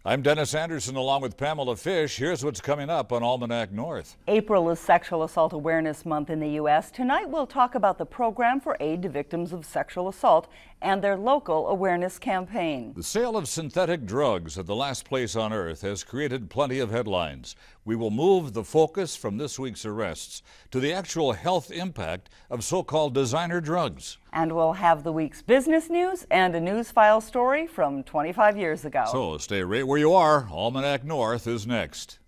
I'm Dennis Anderson along with Pamela Fish. Here's what's coming up on Almanac North. April is Sexual Assault Awareness Month in the U.S. Tonight we'll talk about the program for aid to victims of sexual assault and their local awareness campaign. The sale of synthetic drugs at the last place on earth has created plenty of headlines. We will move the focus from this week's arrests to the actual health impact of so-called designer drugs. And we'll have the week's business news and a news file story from 25 years ago. So stay right where you are. Almanac North is next.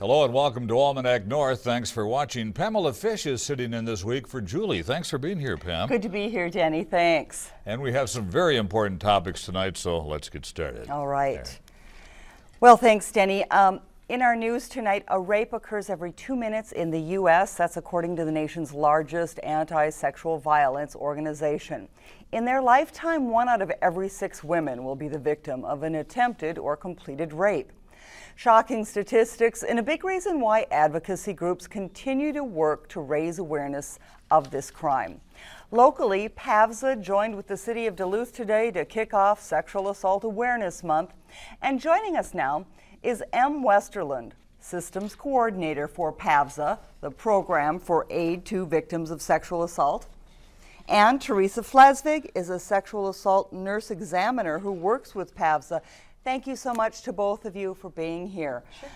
Hello and welcome to Almanac North. Thanks for watching. Pamela Fish is sitting in this week for Julie. Thanks for being here, Pam. Good to be here, Jenny. Thanks. And we have some very important topics tonight, so let's get started. All right. Well, thanks, Denny. In our news tonight, a rape occurs every 2 minutes in the U.S. That's according to the nation's largest anti-sexual violence organization. In their lifetime, 1 out of every 6 women will be the victim of an attempted or completed rape. Shocking statistics and a big reason why advocacy groups continue to work to raise awareness of this crime. Locally, PAVSA joined with the city of Duluth today to kick off Sexual Assault Awareness Month. And joining us now is M. Westerland, Systems Coordinator for PAVSA, the program for aid to victims of sexual assault. And Teresa Flasvig is a sexual assault nurse examiner who works with PAVSA. Thank you so much to both of you for being here. Sure.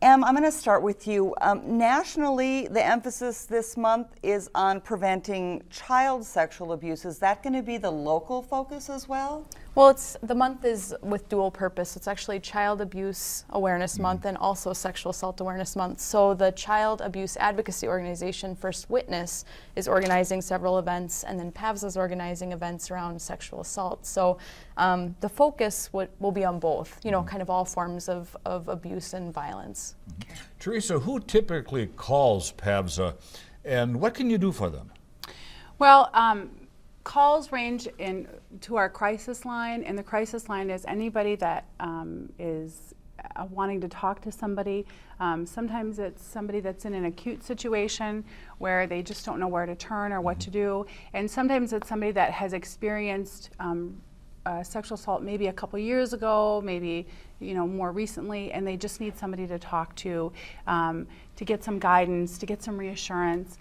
Em, I'm going to start with you. Nationally, the emphasis this month is on preventing child sexual abuse. Is that going to be the local focus as well? Well, the month is with dual purpose. It's actually Child Abuse Awareness Month and also Sexual Assault Awareness Month. So the Child Abuse Advocacy Organization, First Witness, is organizing several events, and then PAVSA is organizing events around sexual assault. So the focus will be on both, you know, kind of all forms of abuse and violence. Teresa, who typically calls PAVSA, and what can you do for them? Well, calls range to our crisis line, and the crisis line is anybody that is wanting to talk to somebody. Sometimes it's somebody that's in an acute situation where they just don't know where to turn or what to do, and sometimes it's somebody that has experienced sexual assault maybe a couple years ago, maybe more recently, and they just need somebody to talk to get some guidance, to get some reassurance.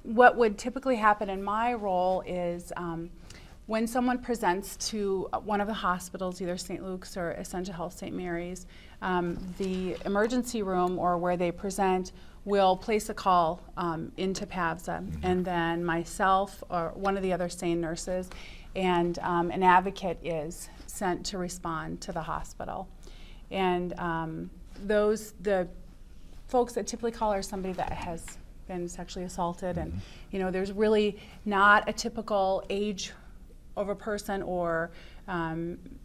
What would typically happen in my role is when someone presents to one of the hospitals, either St. Luke's or Essentia Health St. Mary's, the emergency room or where they present will place a call into PAVSA, and then myself or one of the other SANE nurses and an advocate is sent to respond to the hospital. And the folks that typically call are somebody that has been sexually assaulted, and there's really not a typical age of a person or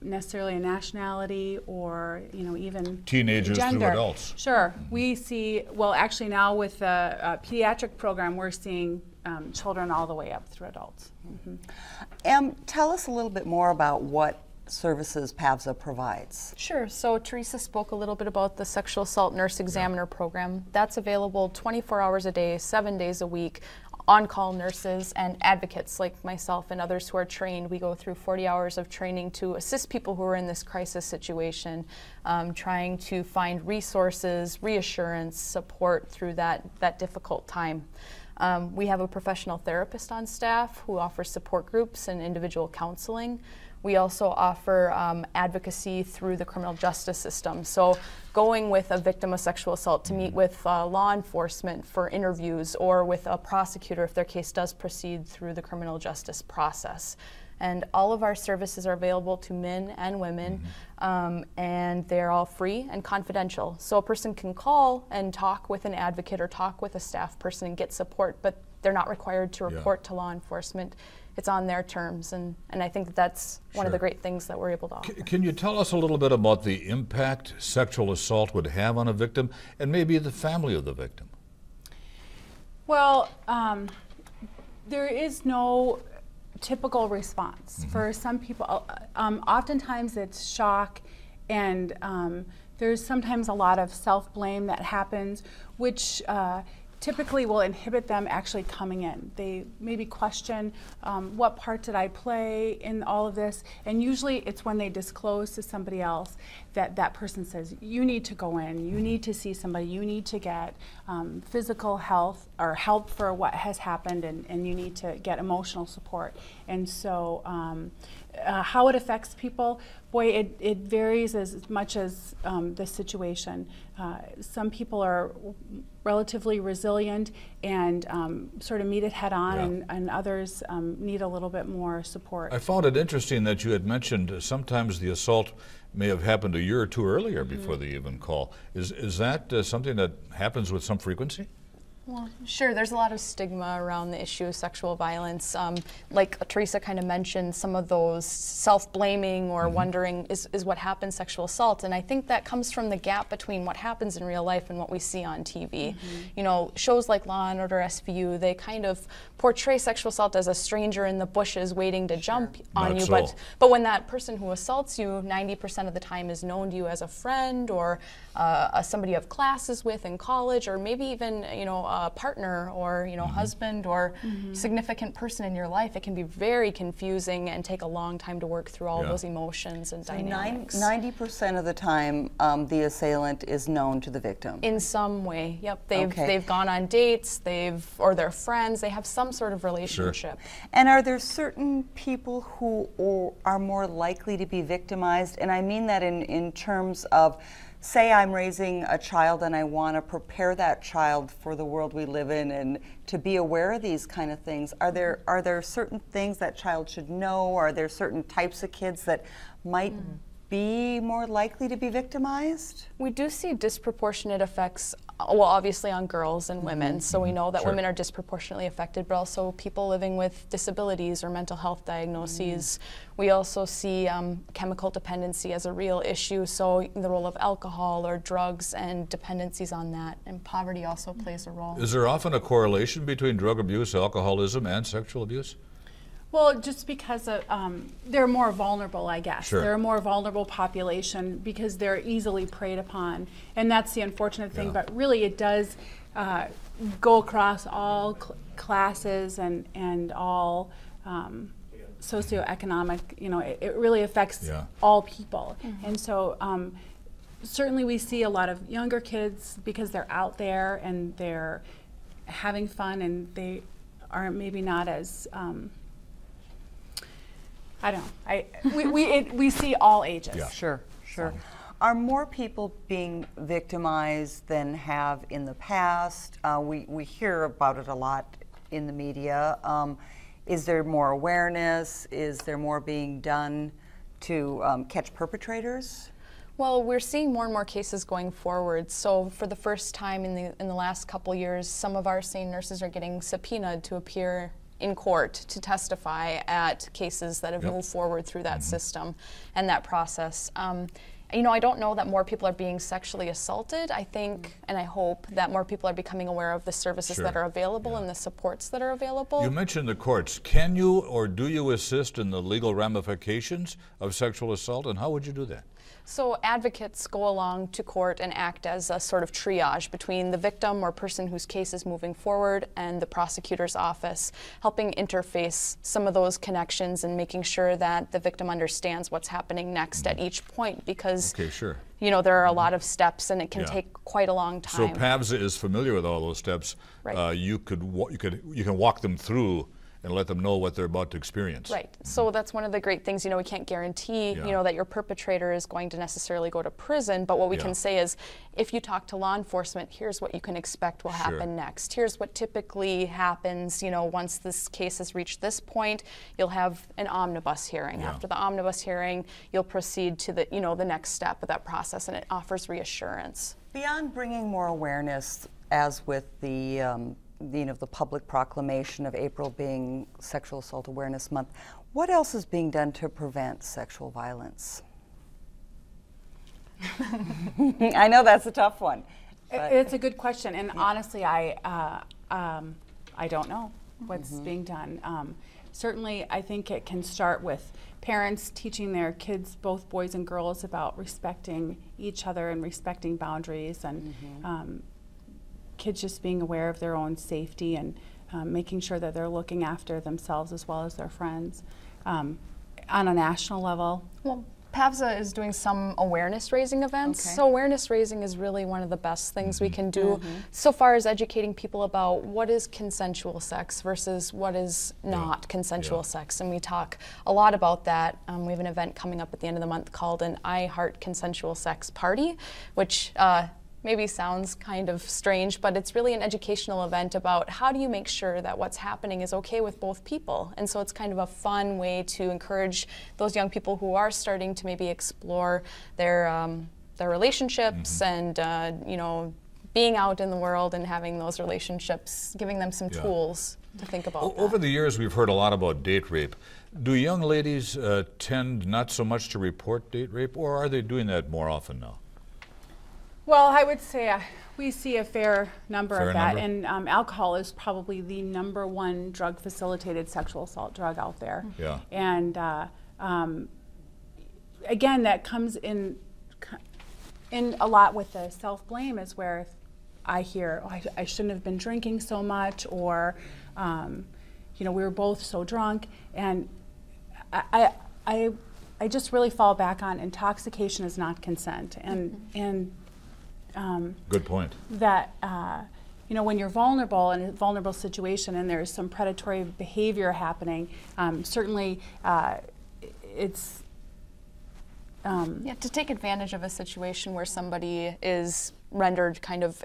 necessarily a nationality or even teenagers gender. Through adults. Sure. We see, well, actually now with the pediatric program, we're seeing children all the way up through adults. Tell us a little bit more about what services PAVSA provides. Sure. So Teresa spoke a little bit about the Sexual Assault Nurse Examiner program. That's available 24 hours a day, 7 days a week. On-call nurses and advocates like myself and others who are trained. We go through 40 hours of training to assist people who are in this crisis situation, trying to find resources, reassurance, support through that difficult time. We have a professional therapist on staff who offers support groups and individual counseling. We also offer advocacy through the criminal justice system. So going with a victim of sexual assault to meet with law enforcement for interviews, or with a prosecutor if their case does proceed through the criminal justice process. And all of our services are available to men and women, and they're all free and confidential. So a person can call and talk with an advocate or talk with a staff person and get support, but they're not required to report to law enforcement. It's on their terms, and I think that's one of the great things that we're able to offer. Can you tell us a little bit about the impact sexual assault would have on a victim, and maybe the family of the victim? Well, there is no typical response. For some people, oftentimes it's shock, and there's sometimes a lot of self-blame that happens, which typically will inhibit them actually coming in. They maybe question, what part did I play in all of this? And usually it's when they disclose to somebody else that that person says, you need to go in, you need to see somebody, you need to get physical health or help for what has happened, and you need to get emotional support. And so how it affects people, boy, it varies as much as the situation. Some people are relatively resilient and sort of meet it head on, and others need a little bit more support. I found it interesting that you had mentioned sometimes the assault may have happened a year or two earlier before they even call. Is that something that happens with some frequency? Well, sure, there's a lot of stigma around the issue of sexual violence. Like Teresa kind of mentioned, some of those self-blaming or wondering, is what happened sexual assault? And I think that comes from the gap between what happens in real life and what we see on TV. You know, shows like Law and Order SVU, they kind of portray sexual assault as a stranger in the bushes waiting to jump on you. But when that person who assaults you 90% of the time is known to you as a friend, or somebody you have classes with in college, or maybe even, you know, a partner, or, you know, husband, or significant person in your life, it can be very confusing and take a long time to work through all those emotions and dynamics. 90% of the time, the assailant is known to the victim. In some way, yep. They've gone on dates, or they're friends, they have some sort of relationship. And are there certain people who are more likely to be victimized? And I mean that in terms of, say I'm raising a child and I want to prepare that child for the world we live in and to be aware of these kind of things. Are there certain things that child should know? Are there certain types of kids that might be more likely to be victimized? We do see disproportionate effects, well, obviously on girls and women, so we know that women are disproportionately affected, but also people living with disabilities or mental health diagnoses. We also see chemical dependency as a real issue, so the role of alcohol or drugs and dependencies on that, and poverty also plays a role. Is there often a correlation between drug abuse, alcoholism, and sexual abuse? Well, just because of, they're more vulnerable, I guess. They're a more vulnerable population because they're easily preyed upon. And that's the unfortunate thing, but really it does go across all classes and all socioeconomic, you know, it really affects all people. And so certainly we see a lot of younger kids because they're out there and they're having fun, and they are maybe not as, I don't know. We see all ages. Sure. Are more people being victimized than have in the past? We hear about it a lot in the media. Is there more awareness? Is there more being done to catch perpetrators? Well, we're seeing more and more cases going forward. So for the first time in the last couple years, some of our SANE nurses are getting subpoenaed to appear in court to testify at cases that have moved forward through that system and that process. You know, I don't know that more people are being sexually assaulted. I think, and I hope, that more people are becoming aware of the services that are available and the supports that are available. You mentioned the courts. Can you or do you assist in the legal ramifications of sexual assault, and how would you do that? So advocates go along to court and act as a sort of triage between the victim or person whose case is moving forward and the prosecutor's office, helping interface some of those connections and making sure that the victim understands what's happening next at each point, because you know, there are a lot of steps and it can take quite a long time. So PAVSA is familiar with all those steps. You can walk them through and let them know what they're about to experience. Right. So that's one of the great things, we can't guarantee, that your perpetrator is going to necessarily go to prison, but what we can say is, if you talk to law enforcement, here's what you can expect will happen next. Here's what typically happens, once this case has reached this point, you'll have an omnibus hearing. After the omnibus hearing, you'll proceed to the, the next step of that process, and it offers reassurance. Beyond bringing more awareness, as with the the public proclamation of April being Sexual Assault Awareness Month, what else is being done to prevent sexual violence? I know that's a tough one. It's a good question, and honestly, I don't know what's being done. Certainly, I think it can start with parents teaching their kids, both boys and girls, about respecting each other and respecting boundaries, and kids just being aware of their own safety and making sure that they're looking after themselves as well as their friends. On a national level, well, PAVSA is doing some awareness raising events. So awareness raising is really one of the best things we can do so far as educating people about what is consensual sex versus what is not consensual sex. And we talk a lot about that. We have an event coming up at the end of the month called an I Heart Consensual Sex Party, which maybe sounds kind of strange, but it's really an educational event about how do you make sure that what's happening is okay with both people. And so it's kind of a fun way to encourage those young people who are starting to maybe explore their relationships and being out in the world and having those relationships, giving them some tools to think about. Over the years, we've heard a lot about date rape. Do young ladies tend not so much to report date rape, or are they doing that more often now? Well, I would say we see a fair number of that, and alcohol is probably the #1 drug-facilitated sexual assault drug out there. Yeah. And again, that comes in a lot with the self-blame, is where I hear, oh, I shouldn't have been drinking so much, or we were both so drunk, and I just really fall back on intoxication is not consent, and good point. That when you're vulnerable in a vulnerable situation and there's some predatory behavior happening, certainly it's to take advantage of a situation where somebody is rendered kind of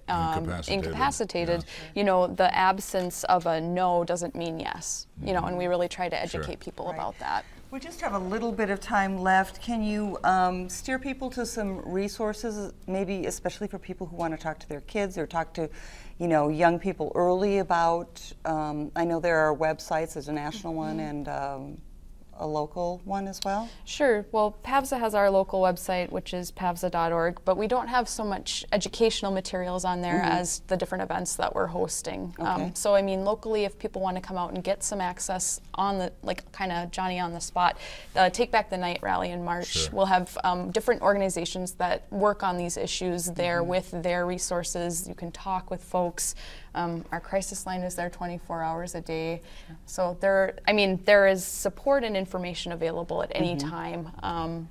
incapacitated. The absence of a no doesn't mean yes. And we really try to educate people about that. We just have a little bit of time left. Can you steer people to some resources, maybe especially for people who want to talk to their kids or talk to, young people early about, I know there are websites, there's a national one and a local one as well? Sure. Well, PAVSA has our local website, which is pavsa.org, but we don't have so much educational materials on there as the different events that we're hosting. So, I mean, locally, if people want to come out and get some access on the, kind of Johnny on the spot, the Take Back the Night rally in March, we'll have different organizations that work on these issues there with their resources. You can talk with folks. Our crisis line is there 24 hours a day. So there is support and information available at any time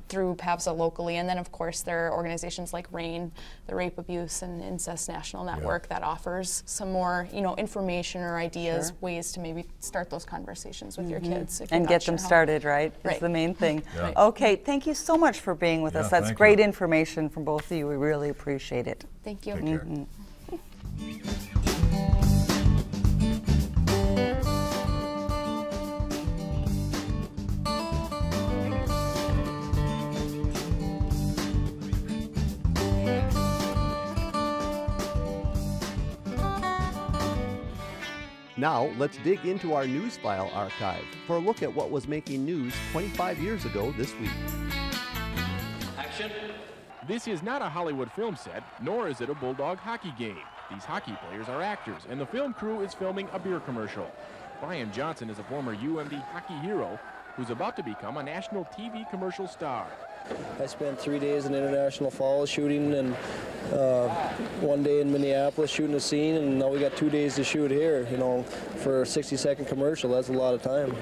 through PAVSA locally. And then, of course, there are organizations like RAIN, the Rape, Abuse, and Incest National Network, that offers some more, information or ideas, ways to maybe start those conversations with your kids. And get them started, right? Is the main thing. Okay, thank you so much for being with us. That's great information from both of you. We really appreciate it. Thank you. Take care. Now, let's dig into our news file archive for a look at what was making news 25 years ago this week. Action. This is not a Hollywood film set, nor is it a Bulldog hockey game. These hockey players are actors, and the film crew is filming a beer commercial. Brian Johnson is a former UMD hockey hero who's about to become a national TV commercial star. I spent 3 days in International Falls shooting, and 1 day in Minneapolis shooting a scene, and now we got 2 days to shoot here. For a 60-second commercial, that's a lot of time.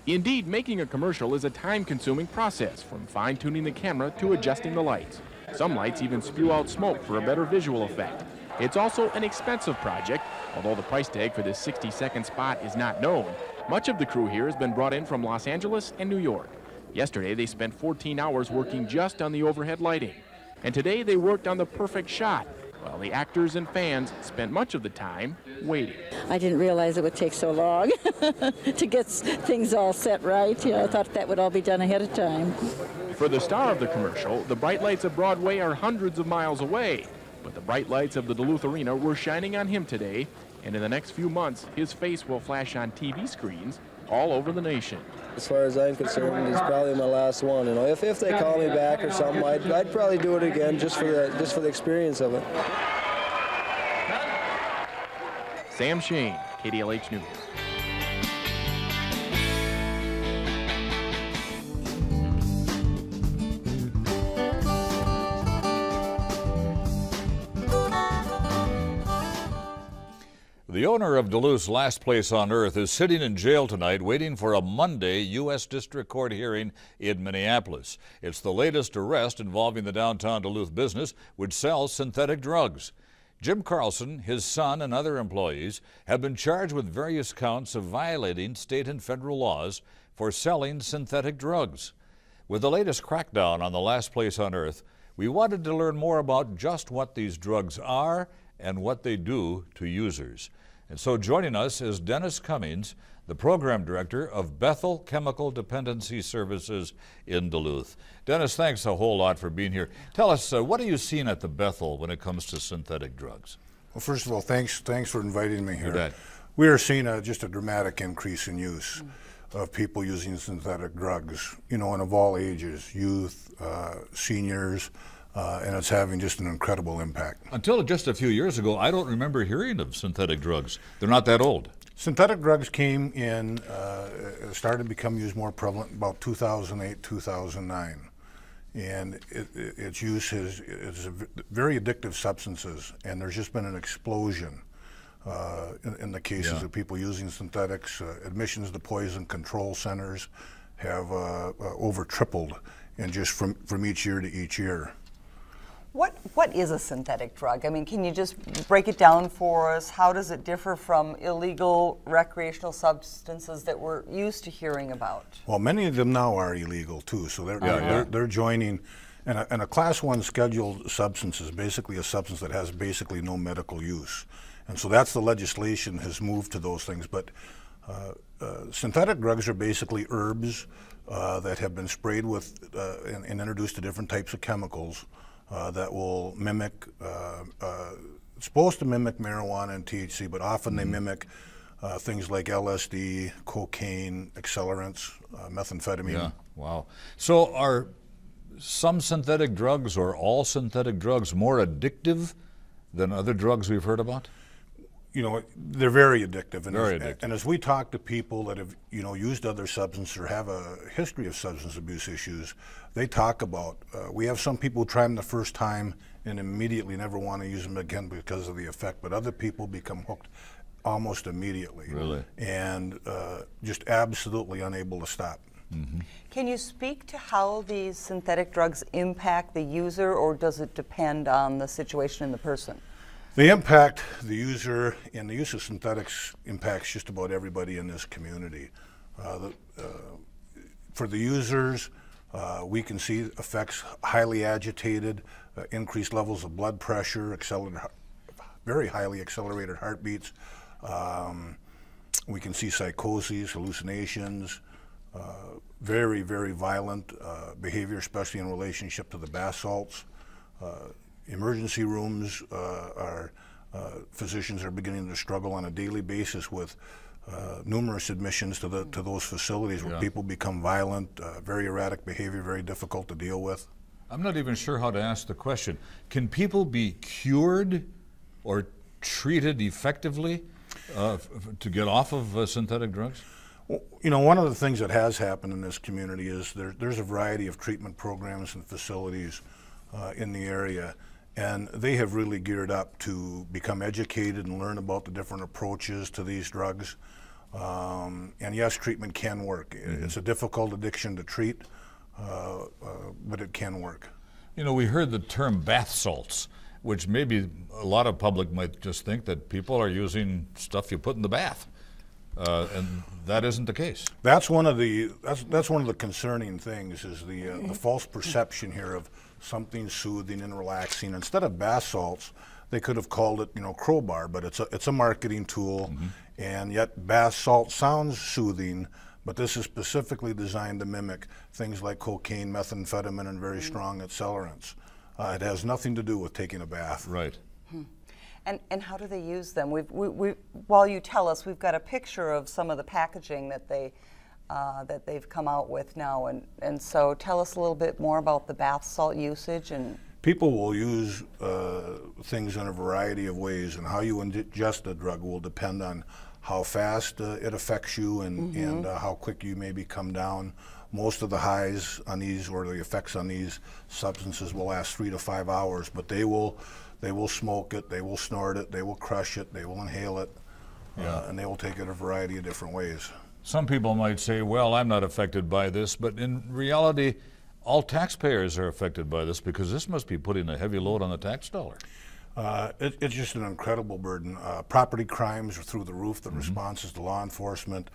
Indeed, making a commercial is a time-consuming process, from fine-tuning the camera to adjusting the lights. Some lights even spew out smoke for a better visual effect. It's also an expensive project. Although the price tag for this 60-second spot is not known, Much of the crew here has been brought in from Los Angeles and New York. Yesterday, they spent 14 hours working just on the overhead lighting. And today, they worked on the perfect shot, while the actors and fans spent much of the time waiting. I didn't realize it would take so long to get things all set right. You know, I thought that would all be done ahead of time. For the star of the commercial, the bright lights of Broadway are hundreds of miles away. But the bright lights of the Duluth Arena were shining on him today, and in the next few months, his face will flash on TV screens all over the nation. As far as I'm concerned, it's probably my last one. You know, if they call me back or something, I'd probably do it again just for the experience of it. Sam Shane, KDLH News. The owner of Duluth's Last Place on Earth is sitting in jail tonight waiting for a Monday U.S. District Court hearing in Minneapolis. It's the latest arrest involving the downtown Duluth business which sells synthetic drugs. Jim Carlson, his son, and other employees have been charged with various counts of violating state and federal laws for selling synthetic drugs. With the latest crackdown on the Last Place on Earth, we wanted to learn more about just what these drugs are and what they do to users. And so joining us is Dennis Cummings, the program director of Bethel Chemical Dependency Services in Duluth. Dennis, thanks a whole lot for being here. Tell us, what are you seeing at the Bethel when it comes to synthetic drugs? Well, first of all, thanks for inviting me here. You bet. We are seeing just a dramatic increase in use of people using synthetic drugs, you know, and of all ages, youth, seniors, and it's having just an incredible impact. Until just a few years ago, I don't remember hearing of synthetic drugs. They're not that old. Synthetic drugs came in, started to become used more prevalent about 2008, 2009. And its use is very addictive substances, and there's just been an explosion in the cases of people using synthetics. Admissions to poison control centers have over tripled, and just from each year to each year. What is a synthetic drug? I mean, can you just break it down for us? How does it differ from illegal recreational substances that we're used to hearing about? Well, many of them now are illegal too, so they're joining. And a Class 1 scheduled substance is basically a substance that has basically no medical use. And so that's the legislation has moved to those things. But synthetic drugs are basically herbs that have been sprayed with and introduced to different types of chemicals that will mimic, it's supposed to mimic marijuana and THC, but often they mimic things like LSD, cocaine, accelerants, methamphetamine. Yeah, wow. So are some synthetic drugs or all synthetic drugs more addictive than other drugs we've heard about? You know, they're very addictive. And very addictive. And as we talk to people that have, you know, used other substances or have a history of substance abuse issues, they talk about, we have some people who try them the first time and immediately never want to use them again because of the effect, but other people become hooked almost immediately. Really? And just absolutely unable to stop. Mm-hmm. Can you speak to how these synthetic drugs impact the user, or does it depend on the situation and the person? They impact the user, and the use of synthetics impacts just about everybody in this community. For the users, we can see effects highly agitated, increased levels of blood pressure, very highly accelerated heartbeats. We can see psychoses, hallucinations, very, very violent behavior, especially in relationship to the bath salts. Emergency rooms physicians are beginning to struggle on a daily basis with numerous admissions to those facilities where people become violent, very erratic behavior, very difficult to deal with. I'm not even sure how to ask the question. Can people be cured or treated effectively to get off of synthetic drugs? Well, you know, one of the things that has happened in this community is there's a variety of treatment programs and facilities in the area, and they have really geared up to become educated and learn about the different approaches to these drugs. And yes, treatment can work. It's a difficult addiction to treat, but it can work. You know, we heard the term bath salts, which maybe a lot of public might just think that people are using stuff you put in the bath. and that isn't the case. That's one of the concerning things, is the false perception here of something soothing and relaxing. Instead of bath salts, they could have called it, crowbar, but it's a marketing tool, and yet bath salt sounds soothing, but this is specifically designed to mimic things like cocaine, methamphetamine, and very strong accelerants. It has nothing to do with taking a bath. Right. And how do they use them? While you tell us, we've got a picture of some of the packaging that they've come out with now, and so tell us a little bit more about the bath salt usage. And people will use things in a variety of ways, and how you ingest a drug will depend on how fast it affects you and how quick you maybe come down. Most of the highs on these, or the effects on these substances, will last 3 to 5 hours, but they will smoke it, they will snort it, they will crush it, they will inhale it, and they will take it a variety of different ways. Some people might say, well, I'm not affected by this, but in reality, all taxpayers are affected by this, because this must be putting a heavy load on the tax dollar. It's just an incredible burden. Property crimes are through the roof, the responses to law enforcement.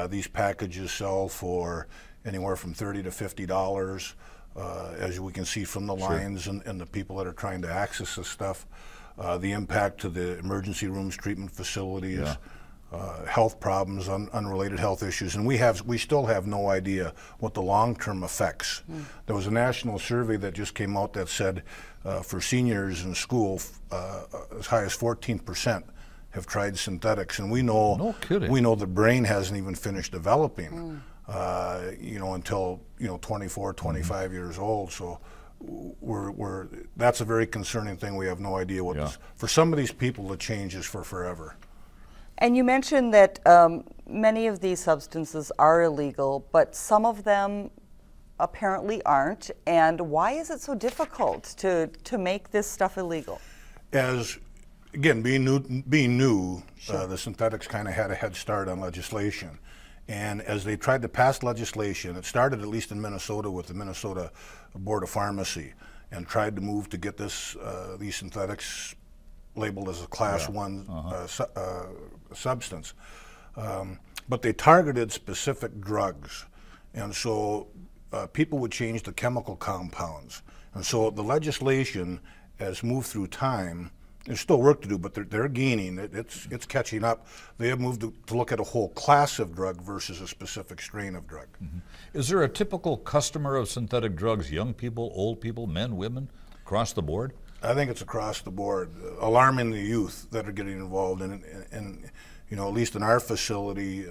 These packages sell for anywhere from $30 to $50, as we can see from the lines and the people that are trying to access this stuff. The impact to the emergency rooms, treatment facilities, health problems, unrelated health issues, and we still have no idea what the long-term effects. There was a national survey that just came out that said for seniors in school, as high as 14% have tried synthetics, and we know the brain hasn't even finished developing. Until 24, 25 years old. So that's a very concerning thing. We have no idea what this, for some of these people, the change is for forever. And you mentioned that many of these substances are illegal, but some of them apparently aren't. And why is it so difficult to make this stuff illegal? Again, being new, the synthetics kind of had a head start on legislation. And as they tried to pass legislation, it started at least in Minnesota with the Minnesota Board of Pharmacy, and tried to move to get these synthetics labeled as a Class 1 substance. But they targeted specific drugs, and so people would change the chemical compounds. And so the legislation has moved through time. There's still work to do, but they're gaining. It's catching up. They have moved to look at a whole class of drug versus a specific strain of drug. Is there a typical customer of synthetic drugs? Young people, old people, men, women, across the board? I think it's across the board. Alarming the youth that are getting involved in it. And at least in our facility,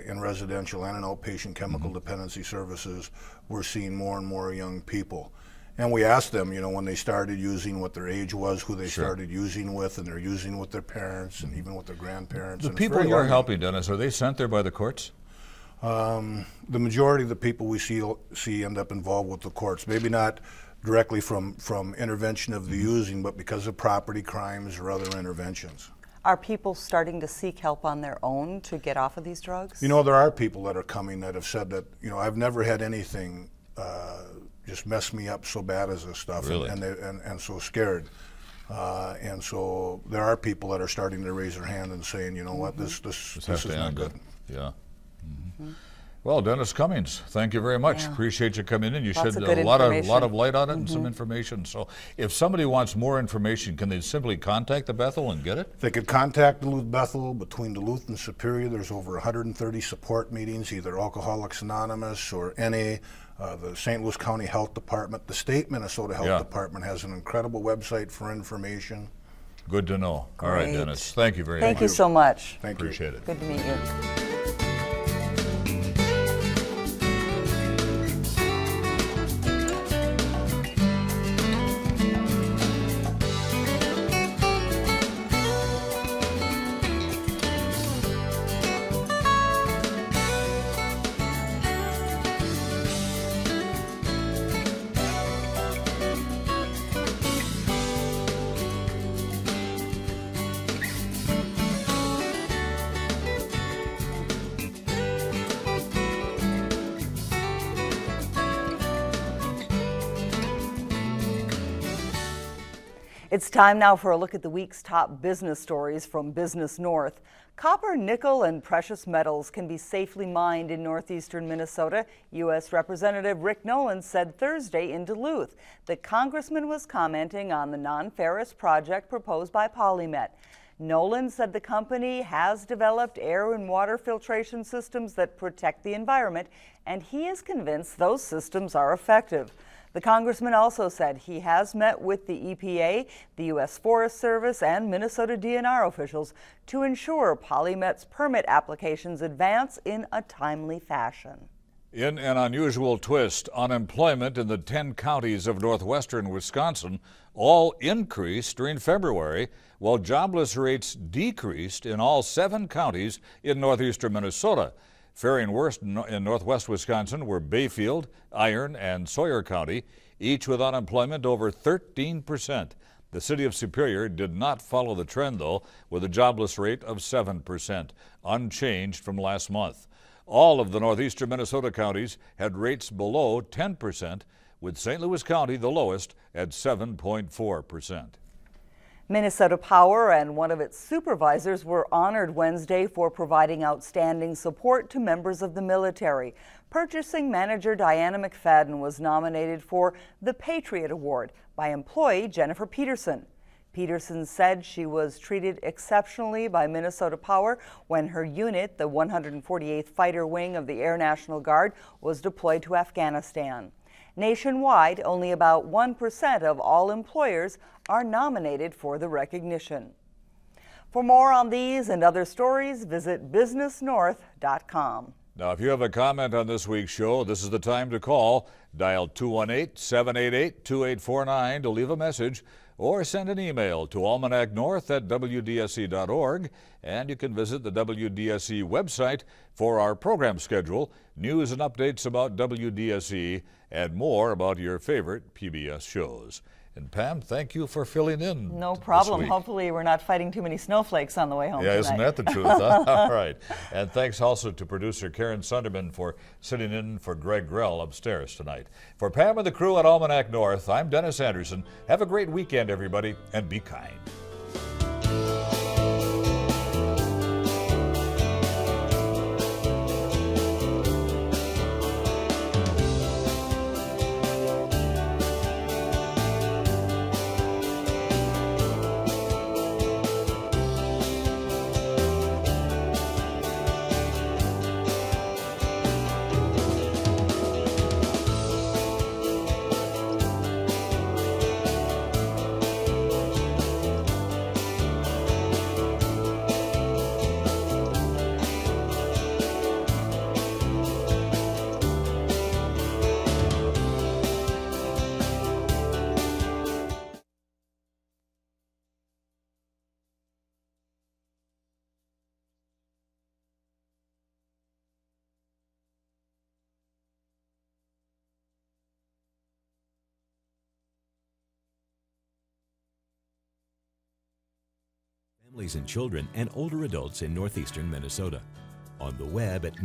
in residential and in outpatient chemical dependency services, we're seeing more and more young people. And we asked them, when they started using, what their age was, who they started using with, and they're using with their parents and even with their grandparents. The people you're helping, Dennis, are they sent there by the courts? The majority of the people we see end up involved with the courts. Maybe not directly from intervention of the using, but because of property crimes or other interventions. Are people starting to seek help on their own to get off of these drugs? There are people that are coming that have said that, I've never had anything just mess me up so bad as this stuff, and so scared. And so there are people that are starting to raise their hand and saying, what, this is not good. Yeah. Well, Dennis Cummings, thank you very much. Appreciate you coming in. You shed a lot of light on it and some information. So if somebody wants more information, can they simply contact the Bethel and get it? They could contact Duluth Bethel. Between Duluth and Superior, there's over 130 support meetings, either Alcoholics Anonymous or NA. The St. Louis County Health Department, the state Minnesota Health Department has an incredible website for information. Good to know. All right, Dennis. Thank you very much. Thank you so much. Appreciate it. Good to meet you. It's time now for a look at the week's top business stories from Business North. Copper, nickel, and precious metals can be safely mined in northeastern Minnesota. U.S. Representative Rick Nolan said Thursday in Duluth. The congressman was commenting on the non-ferrous project proposed by PolyMet. Nolan said the company has developed air and water filtration systems that protect the environment, and he is convinced those systems are effective. The congressman also said he has met with the EPA, the U.S. Forest Service, and Minnesota DNR officials to ensure PolyMet's permit applications advance in a timely fashion. In an unusual twist, unemployment in the 10 counties of northwestern Wisconsin all increased during February, while jobless rates decreased in all 7 counties in northeastern Minnesota. Faring worst in northwest Wisconsin were Bayfield, Iron, and Sawyer County, each with unemployment over 13%. The city of Superior did not follow the trend, though, with a jobless rate of 7%, unchanged from last month. All of the northeastern Minnesota counties had rates below 10%, with St. Louis County the lowest at 7.4%. Minnesota Power and one of its supervisors were honored Wednesday for providing outstanding support to members of the military. Purchasing manager Diana McFadden was nominated for the Patriot Award by employee Jennifer Peterson. Peterson said she was treated exceptionally by Minnesota Power when her unit, the 148th Fighter Wing of the Air National Guard, was deployed to Afghanistan. Nationwide, only about 1% of all employers are nominated for the recognition. For more on these and other stories, visit businessnorth.com. Now, if you have a comment on this week's show, this is the time to call. Dial 218-788-2849 to leave a message, or send an email to Almanac North at WDSE.org. And you can visit the WDSE website for our program schedule, news and updates about WDSE, and more about your favorite PBS shows. And Pam, thank you for filling in. No problem. This week. Hopefully we're not fighting too many snowflakes on the way home Yeah, tonight. isn't that the truth? Huh? All right. And thanks also to producer Karen Sunderman for sitting in for Greg Grell upstairs tonight. For Pam and the crew at Almanac North, I'm Dennis Anderson. Have a great weekend, everybody, and be kind. Families and children and older adults in northeastern Minnesota. On the web at